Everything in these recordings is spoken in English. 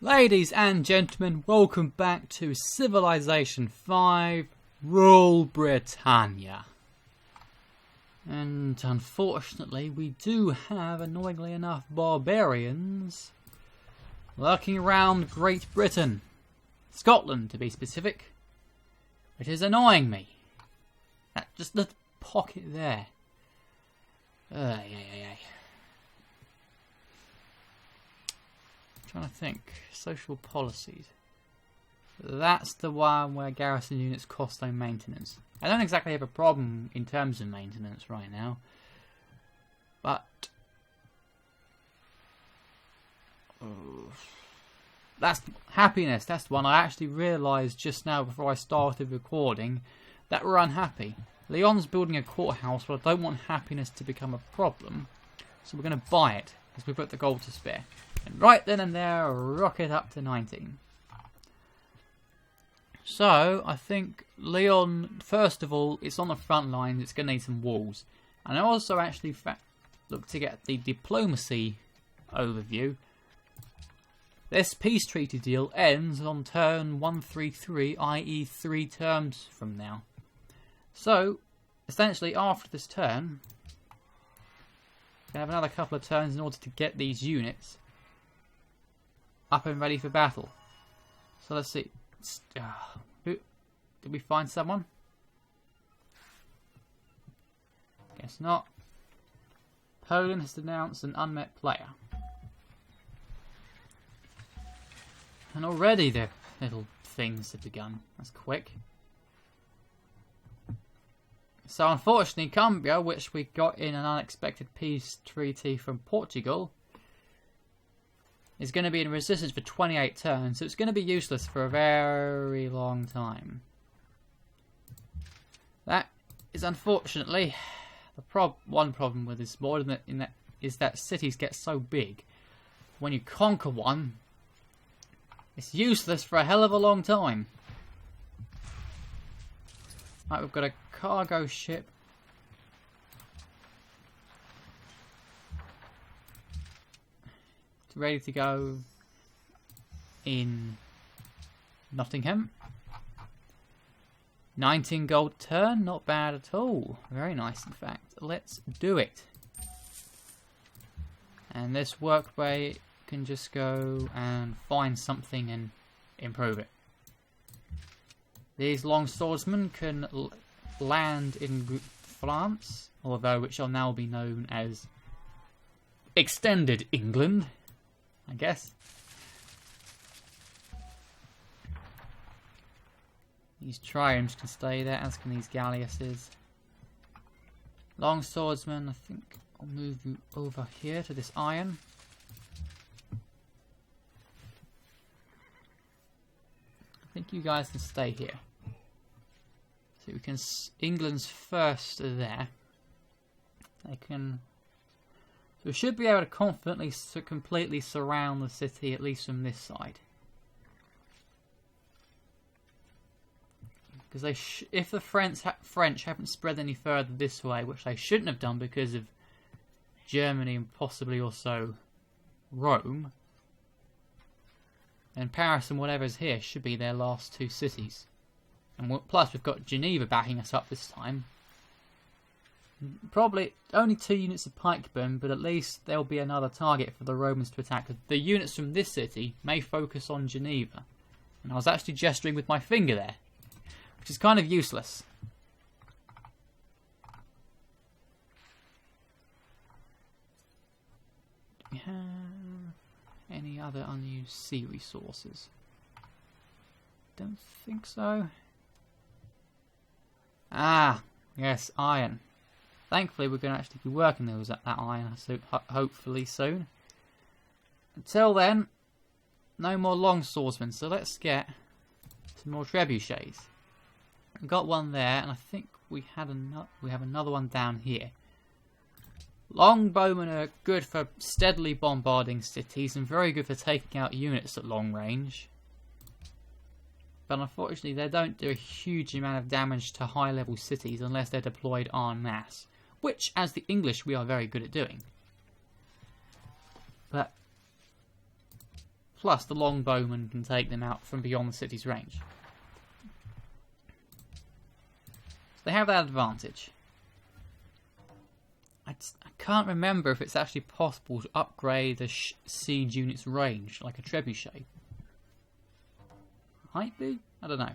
Ladies and gentlemen, welcome back to Civilization 5 Rule Britannia. And unfortunately, we do have, annoyingly enough, barbarians lurking around Great Britain. Scotland, to be specific. Which is annoying me. That just little pocket there. Trying to think. Social policies. That's the one where garrison units cost no maintenance. I don't exactly have a problem in terms of maintenance right now. But that's happiness. That's the one I actually realised just now before I started recording that we're unhappy. Leon's building a courthouse, but I don't want happiness to become a problem. So we're going to buy it, because we've got the gold to spare. And right then and there, rocket up to 19. So, I think Leon, first of all, it's on the front lines, it's going to need some walls. And I also actually look to get the diplomacy overview. This peace treaty deal ends on turn 133, i.e. 3 terms from now. So, essentially after this turn, we have another couple of turns in order to get these units up and ready for battle. So let's see. Did we find someone? Guess not. Poland has denounced an unmet player. And already the little things have begun. That's quick. So unfortunately Cumbria, which we got in an unexpected peace treaty from Portugal, is going to be in resistance for 28 turns, so it's going to be useless for a very long time. That is unfortunately the one problem with this board, is that cities get so big. When you conquer one, it's useless for a hell of a long time. Right, we've got a cargo ship. Ready to go in Nottingham. 19 gold turn, not bad at all. Very nice, in fact. Let's do it. And this workway can just go and find something and improve it. These long swordsmen can land in France, although which shall now be known as Extended England, I guess. These triumphs can stay there, as can these galleasses. Long swordsman, I think I'll move you over here to this iron. I think you guys can stay here. So we can, England's first there. They can. So we should be able to confidently completely surround the city, at least from this side. Because if the French haven't spread any further this way, which they shouldn't have done because of Germany and possibly also Rome, then Paris and whatever's here should be their last two cities. And plus we've got Geneva backing us up this time. Probably only 2 units of pikemen, but at least there'll be another target for the Romans to attack. The units from this city may focus on Geneva. And I was actually gesturing with my finger there, which is kind of useless. Do we have any other unused sea resources? Don't think so. Ah, yes, iron. Thankfully, we're going to actually be working those at that iron, so hopefully soon. Until then, no more long swordsmen. So let's get some more trebuchets. We've got one there, and I think we have another one down here. Longbowmen are good for steadily bombarding cities and very good for taking out units at long range. But unfortunately, they don't do a huge amount of damage to high-level cities unless they're deployed en masse. Which, as the English, we are very good at doing. But Plus, the longbowmen can take them out from beyond the city's range. So they have that advantage. I can't remember if it's actually possible to upgrade a siege unit's range, like a trebuchet. Might be? I don't know.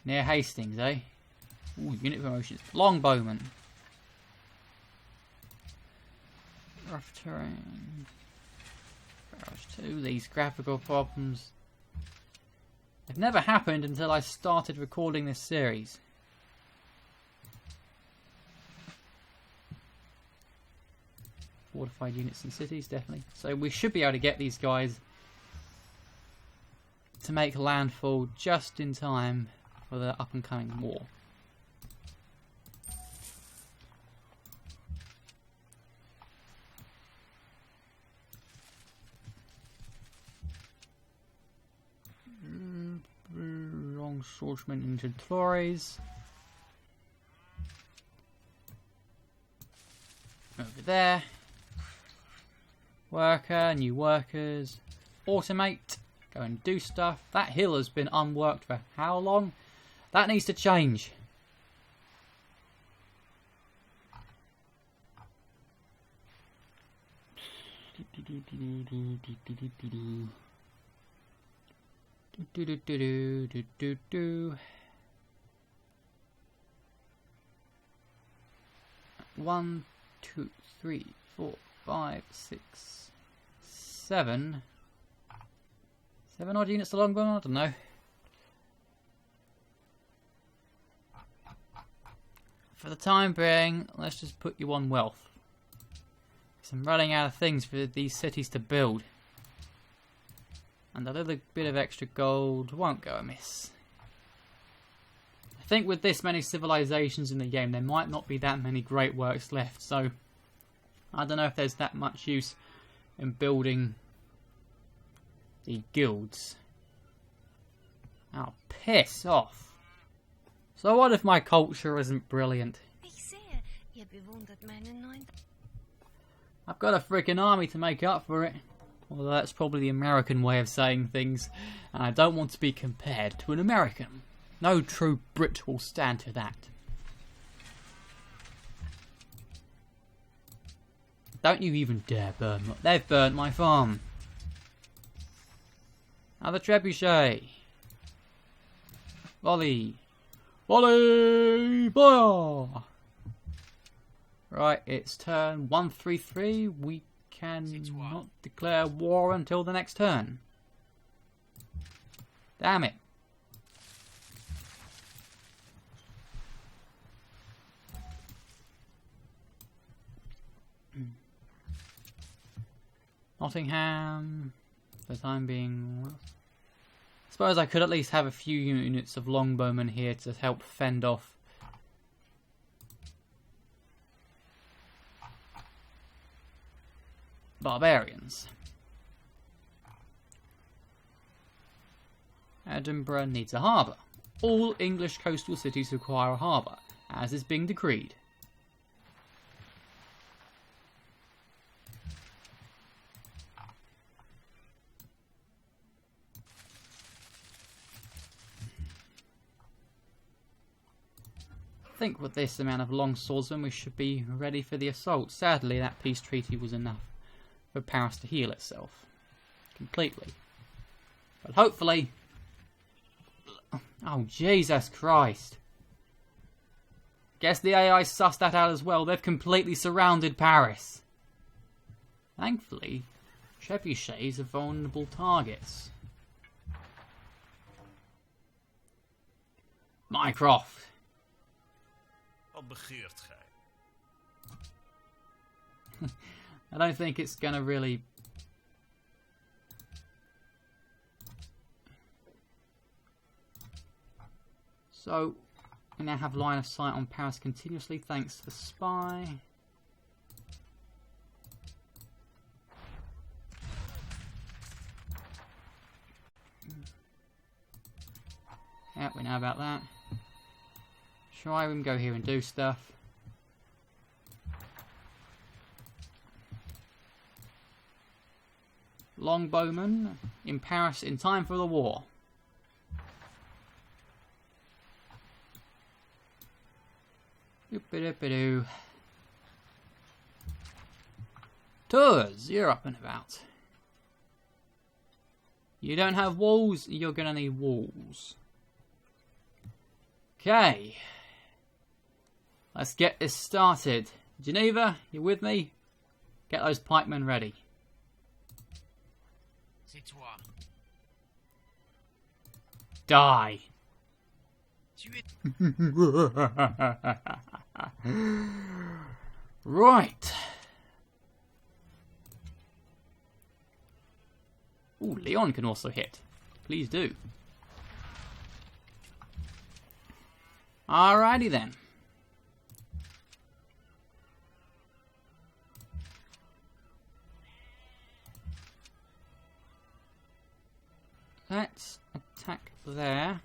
Near Hastings, eh? Ooh, unit promotions. Longbowman. Rough terrain. Barrage 2. These graphical problems. They've never happened until I started recording this series. Fortified units in cities, definitely. So we should be able to get these guys to make landfall just in time for the up and coming war. Long swordsman into Torres. Over there. Worker, new workers. Automate. Go and do stuff. That hill has been unworked for how long? That needs to change. One, two, 3, 4, 5, 6, 7. 7 odd units to longbow? I don't know. For the time being, let's just put you on wealth. Because I'm running out of things for these cities to build. And a little bit of extra gold won't go amiss. I think with this many civilizations in the game, there might not be that many great works left. So, I don't know if there's that much use in building the guilds. Oh, piss off. So what if my culture isn't brilliant? I've got a freaking army to make up for it. Although that's probably the American way of saying things. And I don't want to be compared to an American. No true Brit will stand to that. Don't you even dare burn. They've burnt my farm. Now the trebuchet. Volley. Volley! Fire! Right, it's turn 133. We cannot declare war until the next turn. Damn it. Nottingham, for the time being. I suppose I could at least have a few units of longbowmen here to help fend off barbarians. Edinburgh needs a harbour. All English coastal cities require a harbour, as is being decreed. I think with this amount of long swordsmen we should be ready for the assault. Sadly, that peace treaty was enough for Paris to heal itself completely. But hopefully... Oh, Jesus Christ. Guess the AI sussed that out as well. They've completely surrounded Paris. Thankfully, trebuchets are vulnerable targets. Mycroft. Wat begeert gij? I don't think it's going to really... So, we now have line of sight on Paris continuously thanks to the spy. Yeah, we know about that. try and go here and do stuff. Longbowman in Paris in time for the war. Doop-a-doop-a-doo. Tours, you're up and about. You don't have walls, you're gonna need walls. Okay. Let's get this started. Geneva, you with me? Get those pikemen ready. C'est toi. Die. Tu es... Right. Ooh, Leon can also hit. Please do. Alrighty then. Let's attack there.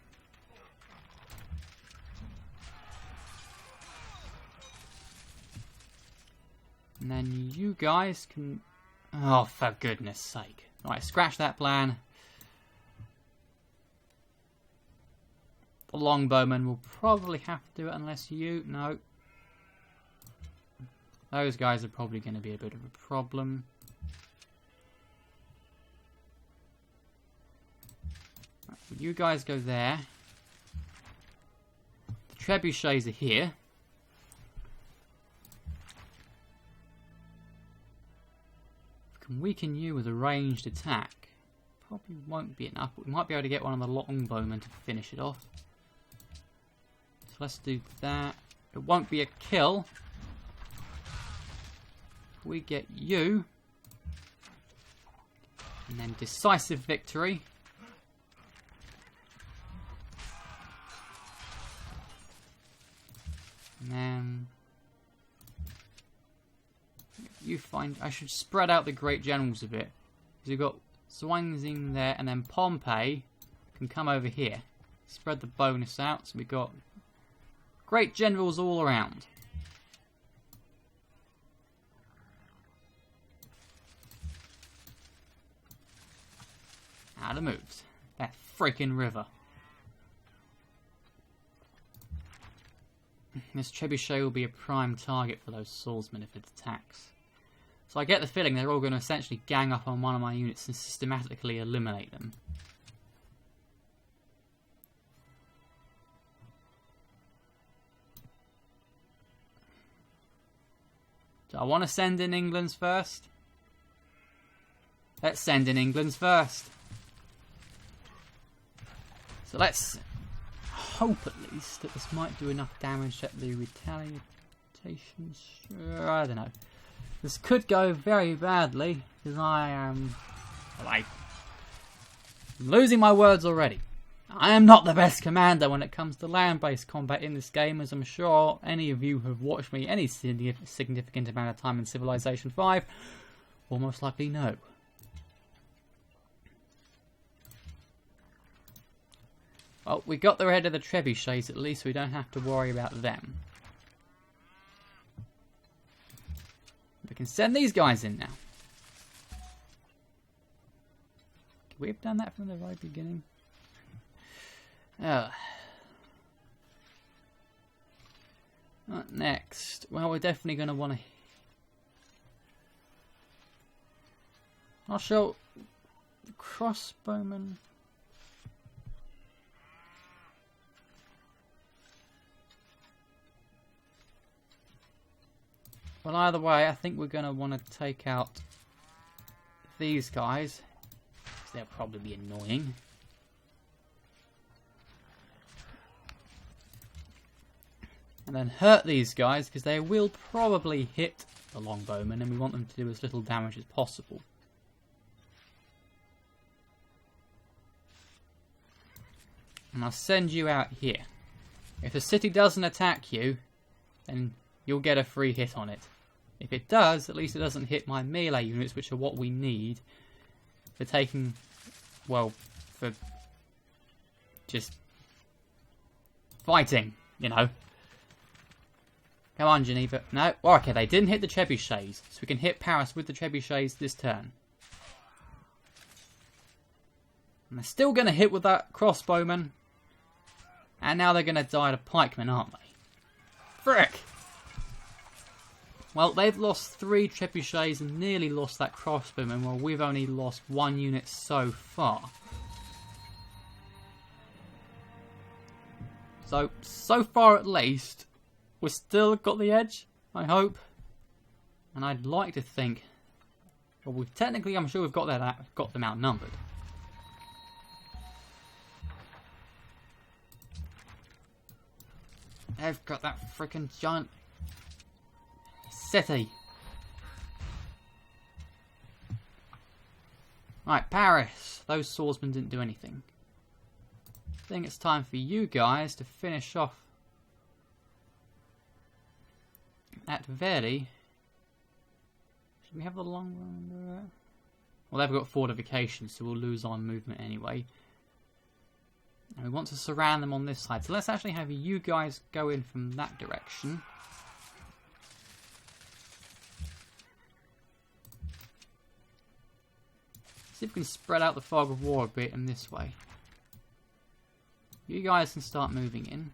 And then you guys can... Oh, for goodness sake. Right, scratch that plan. The longbowman will probably have to do it unless you... No. Those guys are probably going to be a bit of a problem. Right, well, you guys go there. The trebuchets are here. Can weaken you with a ranged attack. Probably won't be enough, but we might be able to get one of the longbowmen to finish it off. So let's do that. It won't be a kill. We get you. And then decisive victory. And then... You find... I should spread out the great generals a bit. Because we've got Zwanzing there, and then Pompey can come over here. Spread the bonus out, so we've got great generals all around. Out of moves. That freaking river. This trebuchet will be a prime target for those swordsmen if it attacks. So I get the feeling they're all going to essentially gang up on one of my units and systematically eliminate them. Do I want to send in England's first? Let's send in England's first. So let's hope at least that this might do enough damage that the retaliation... I don't know. This could go very badly, because I am... I'm losing my words already. I am not the best commander when it comes to land-based combat in this game, as I'm sure any of you who have watched me any significant amount of time in Civilization 5 will most likely know. Well, we got the head of the trebuchets, at least we don't have to worry about them. We can send these guys in now. Could we have done that from the very beginning? Right, next. Well, we're definitely going to want to... I'll show... Crossbowman... Well, either way, I think we're going to want to take out these guys, because they'll probably be annoying. And then hurt these guys, because they will probably hit the longbowmen, and we want them to do as little damage as possible. And I'll send you out here. If the city doesn't attack you, then you'll get a free hit on it. If it does, at least it doesn't hit my melee units, which are what we need for taking, well, for just fighting, you know. Come on, Geneva. No. Oh, okay, they didn't hit the trebuchets. So we can hit Paris with the trebuchets this turn. And they're still going to hit with that crossbowman. And now they're going to die to pikemen, aren't they? Frick! Well, they've lost 3 trebuchets and nearly lost that crossbowman, while we've only lost 1 unit so far. So far at least, we've still got the edge, I hope. And I'd like to think... Well, I'm sure we've got them outnumbered. They've got that freaking giant city. Right, Paris. Those swordsmen didn't do anything. I think it's time for you guys to finish off at Verdi. Should we have the long run? Well, they've got fortifications, so we'll lose our movement anyway. And we want to surround them on this side. So let's actually have you guys go in from that direction. See if we can spread out the fog of war a bit in this way. You guys can start moving in.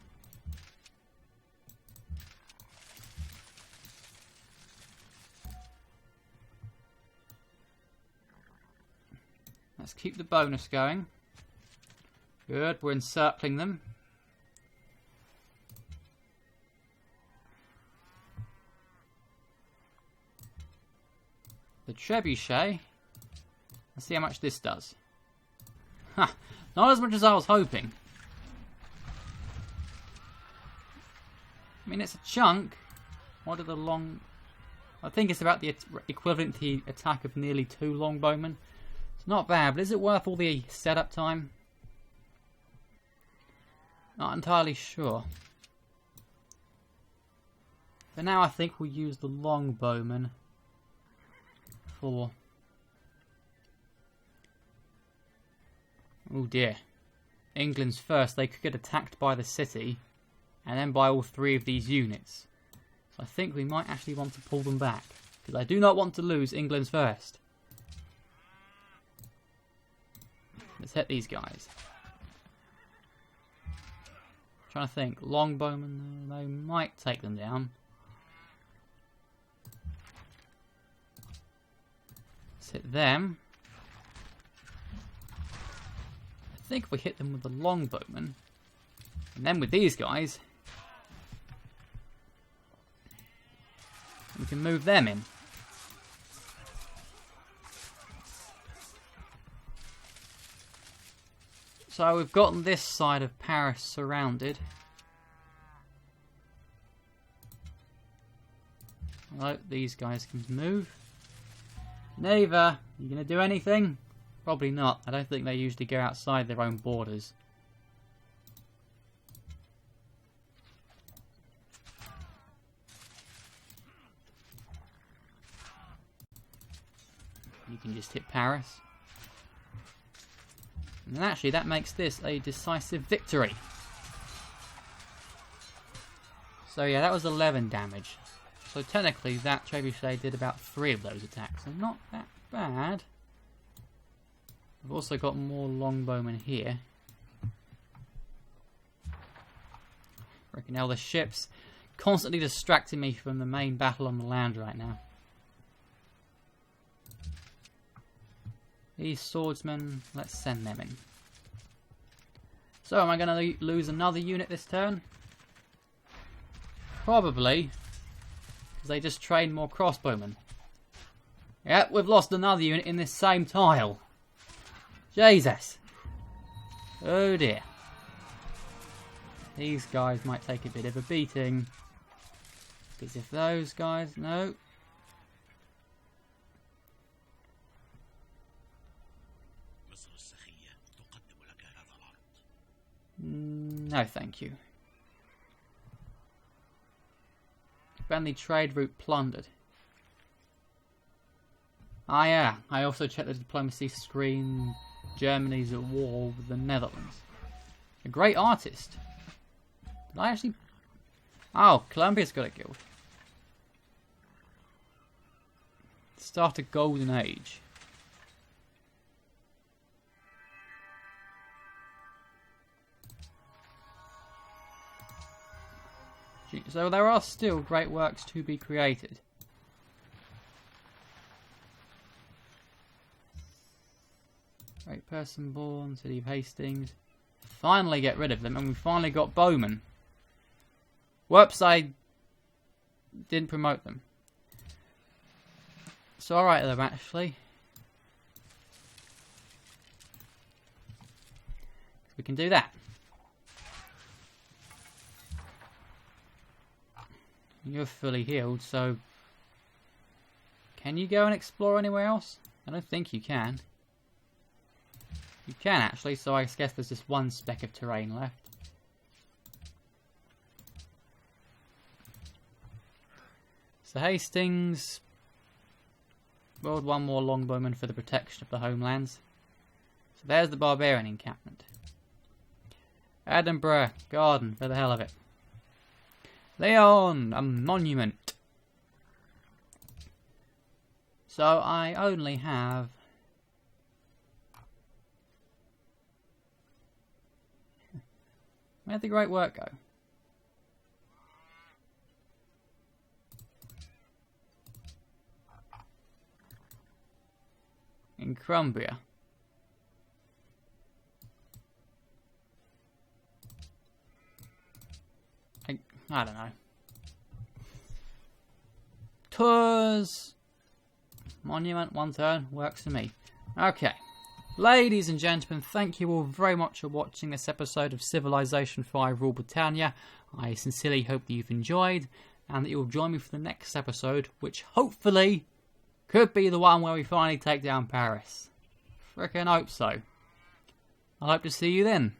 Let's keep the bonus going. Good, we're encircling them. The trebuchet. Let's see how much this does. Ha! Not as much as I was hoping. I mean, it's a chunk. What are the long... I think it's about the equivalent to the attack of nearly 2 longbowmen. It's not bad, but is it worth all the setup time? Not entirely sure. For now, I think we'll use the longbowmen for... Oh dear. England's first. They could get attacked by the city and then by all 3 of these units. So I think we might actually want to pull them back, because I do not want to lose England's first. Let's hit these guys. Trying to think. Longbowmen, they might take them down. Let's hit them. I think if we hit them with the longbowmen, and then with these guys, we can move them in. So we've gotten this side of Paris surrounded. Right, these guys can move. Neva, you gonna do anything? Probably not. I don't think they usually go outside their own borders. You can just hit Paris. And actually that makes this a decisive victory. So yeah, that was 11 damage. So technically that trebuchet did about 3 of those attacks. So not that bad. We've also got more longbowmen here. Reckon now the ship's constantly distracting me from the main battle on the land right now. These swordsmen, let's send them in. So, am I going to lose another unit this turn? Probably. Because they just trained more crossbowmen. Yep, we've lost another unit in this same tile. Jesus. Oh dear. These guys might take a bit of a beating. Because if those guys... No. No, thank you. Friendly trade route plundered. Ah, yeah. I also checked the diplomacy screen. Germany's at war with the Netherlands. A great artist. Did I actually... Oh, Columbia's got a guild. Start a golden age. So there are still great works to be created. Great person born, City of Hastings. Finally get rid of them, and we finally got bowmen. Whoops, I didn't promote them. It's alright though, actually. We can do that. You're fully healed, so... Can you go and explore anywhere else? I don't think you can. You can actually, so I guess there's just one speck of terrain left. So Hastings... Build one more longbowman for the protection of the homelands. So there's the barbarian encampment. Edinburgh Garden, for the hell of it. Leon, a monument. So I only have... Where'd the great work go? In Crumbria. I don't know. Tours. Monument, one turn. Works for me. Okay. Ladies and gentlemen, thank you all very much for watching this episode of Civilization 5 Rule Britannia. I sincerely hope that you've enjoyed and that you'll join me for the next episode, which hopefully could be the one where we finally take down Paris. Frickin' hope so. I hope to see you then.